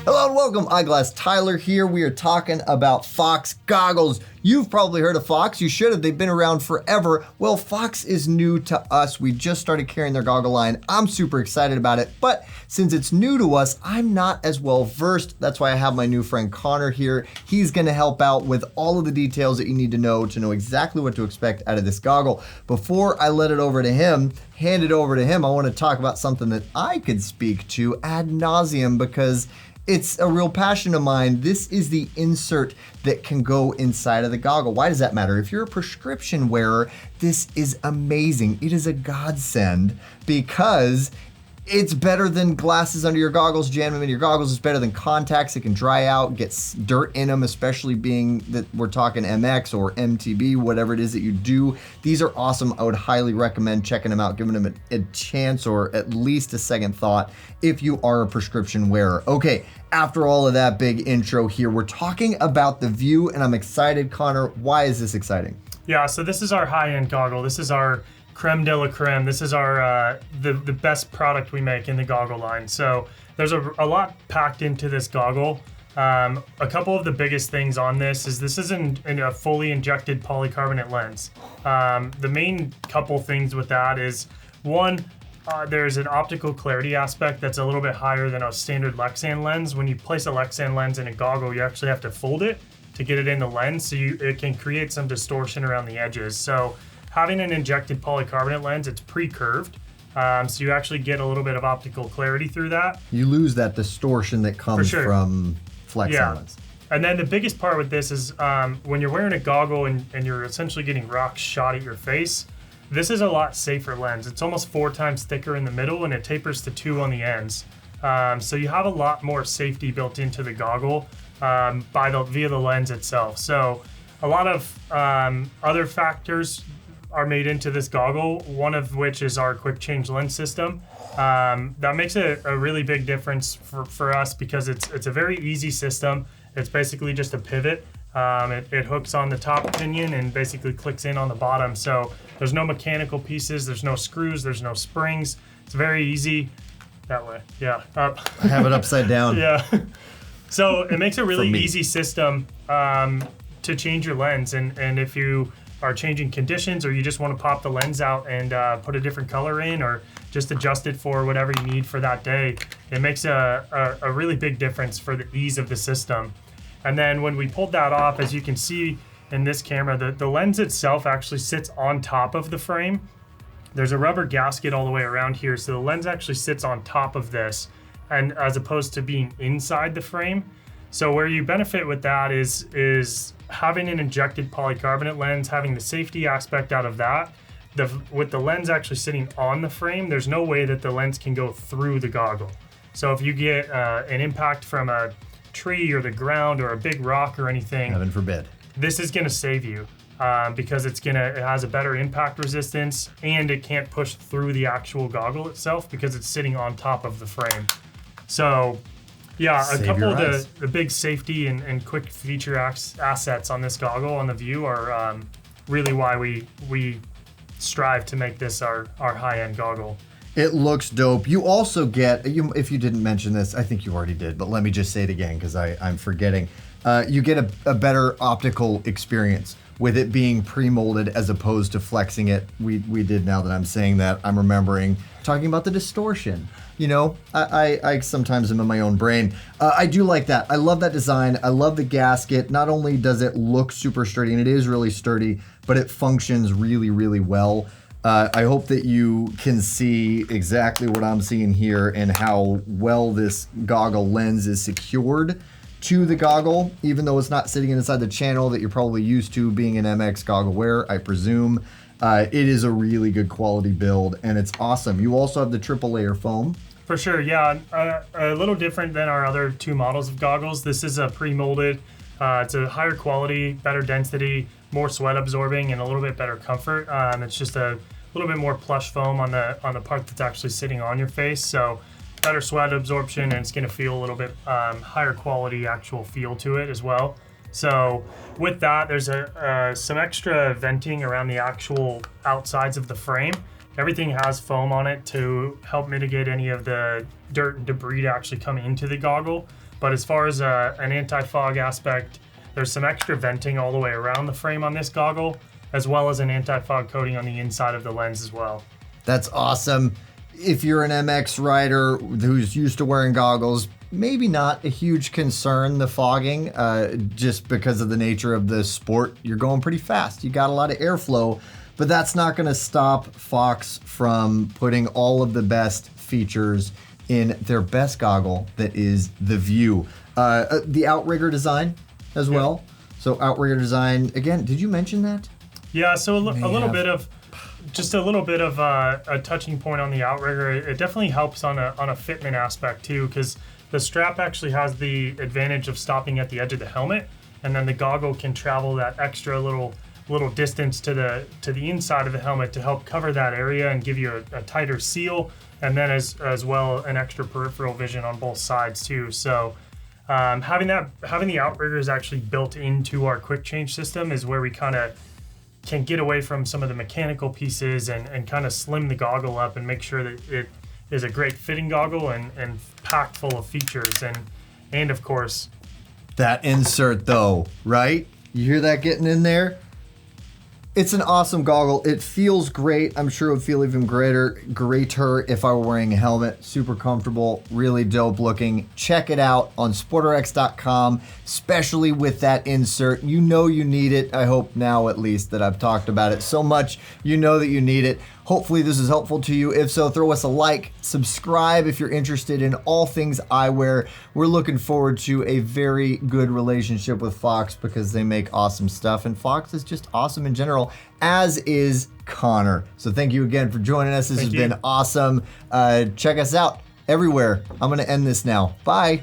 Hello and welcome, Eyeglass Tyler here. We are talking about Fox goggles. You've probably heard of Fox. You should have. They've been around forever. Well, Fox is new to us. We just started carrying their goggle line. I'm super excited about it, but since it's new to us, I'm not as well versed. That's why I have my new friend Connor here. He's gonna help out with all of the details that you need to know exactly what to expect out of this goggle. Before I hand it over to him, I wanna talk about something that I could speak to ad nauseum because it's a real passion of mine. This is the insert that can go inside of the goggle. Why does that matter? If you're a prescription wearer, this is amazing. It is a godsend because it's better than glasses under your goggles, jamming them in your goggles. It's better than contacts. It can dry out, get dirt in them, especially being that we're talking MX or MTB, whatever it is that you do. These are awesome. I would highly recommend checking them out, giving them a chance or at least a second thought if you are a prescription wearer. Okay, after all of that big intro here, we're talking about the Vue, and I'm excited. Connor, why is this exciting? Yeah, so this is our high-end goggle. This is our creme de la creme. This is our the best product we make in the goggle line. So there's a lot packed into this goggle. A couple of the biggest things on this isn't in a fully injected polycarbonate lens. The main couple things with that is one, there's an optical clarity aspect that's a little bit higher than a standard Lexan lens. When you place a Lexan lens in a goggle, you actually have to fold it to get it in the lens, so it can create some distortion around the edges. So having an injected polycarbonate lens, it's pre-curved, so you actually get a little bit of optical clarity through that. You lose that distortion that comes from flex lens. And then the biggest part with this is when you're wearing a goggle and you're essentially getting rocks shot at your face, this is a lot safer lens. It's almost 4 times thicker in the middle and it tapers to 2 on the ends. So you have a lot more safety built into the goggle via the lens itself. So a lot of other factors are made into this goggle, one of which is our quick change lens system. That makes a really big difference for us because it's a very easy system. It's basically just a pivot. It hooks on the top pinion and basically clicks in on the bottom. So there's no mechanical pieces, there's no screws, there's no springs. It's very easy that way. Yeah, up. I have it upside down. Yeah. So it makes a really easy system to change your lens. And if you are changing conditions or you just want to pop the lens out and put a different color in or just adjust it for whatever you need for that day, it makes a really big difference for the ease of the system. And then when we pulled that off, as you can see in this camera, the lens itself actually sits on top of the frame. There's a rubber gasket all the way around here, so the lens actually sits on top of this, and as opposed to being inside the frame. So where you benefit with that is having an injected polycarbonate lens, having the safety aspect out of that. With the lens actually sitting on the frame, there's no way that the lens can go through the goggle. So if you get an impact from a tree or the ground or a big rock or anything, heaven forbid, this is going to save you because it has a better impact resistance and it can't push through the actual goggle itself because it's sitting on top of the frame. So yeah, a couple of the big safety and quick feature assets on this goggle on the Vue are really why we strive to make this our high-end goggle. It looks dope. You also get, if you didn't mention this, I think you already did, but let me just say it again because I'm forgetting. You get a better optical experience with it being pre-molded as opposed to flexing it. We did, now that I'm saying that, I'm remembering talking about the distortion. You know, I sometimes am in my own brain. I do like that. I love that design. I love the gasket. Not only does it look super sturdy, and it is really sturdy, but it functions really, really well. I hope that you can see exactly what I'm seeing here and how well this goggle lens is secured to the goggle, even though it's not sitting inside the channel that you're probably used to being an MX goggle wearer, I presume. It is a really good quality build and it's awesome. You also have the triple layer foam. For sure, yeah. A little different than our other 2 models of goggles. This is a pre-molded. It's a higher quality, better density, more sweat absorbing, and a little bit better comfort. It's just a little bit more plush foam on the part that's actually sitting on your face. So better sweat absorption, and it's going to feel a little bit higher quality actual feel to it as well. So with that, there's some extra venting around the actual outsides of the frame. Everything has foam on it to help mitigate any of the dirt and debris to actually come into the goggle. But as far as an anti-fog aspect, there's some extra venting all the way around the frame on this goggle, as well as an anti-fog coating on the inside of the lens as well. That's awesome. If you're an MX rider who's used to wearing goggles, maybe not a huge concern, the fogging, just because of the nature of the sport. You're going pretty fast. You got a lot of airflow, but that's not going to stop Fox from putting all of the best features in their best goggle, that is the Vue. The outrigger design as well. So outrigger design, again, did you mention that? Yeah, so a little bit of a touching point on the outrigger. It definitely helps on a fitment aspect too, because the strap actually has the advantage of stopping at the edge of the helmet, and then the goggle can travel that extra little distance to the inside of the helmet to help cover that area and give you a tighter seal, and then as well an extra peripheral vision on both sides too. So having the outriggers actually built into our quick change system is where we kind of can get away from some of the mechanical pieces and kind of slim the goggle up and make sure that it is a great fitting goggle and packed full of features. And of course, that insert though, right? You hear that getting in there? It's an awesome goggle. It feels great. I'm sure it would feel even greater if I were wearing a helmet. Super comfortable, really dope looking. Check it out on SportRx.com, especially with that insert. You know you need it. I hope now at least that I've talked about it so much, you know that you need it. Hopefully this is helpful to you. If so, throw us a like, subscribe if you're interested in all things eyewear. We're looking forward to a very good relationship with Fox because they make awesome stuff, and Fox is just awesome in general, as is Connor. So thank you again for joining us. This has been awesome. Check us out everywhere. I'm going to end this now. Bye.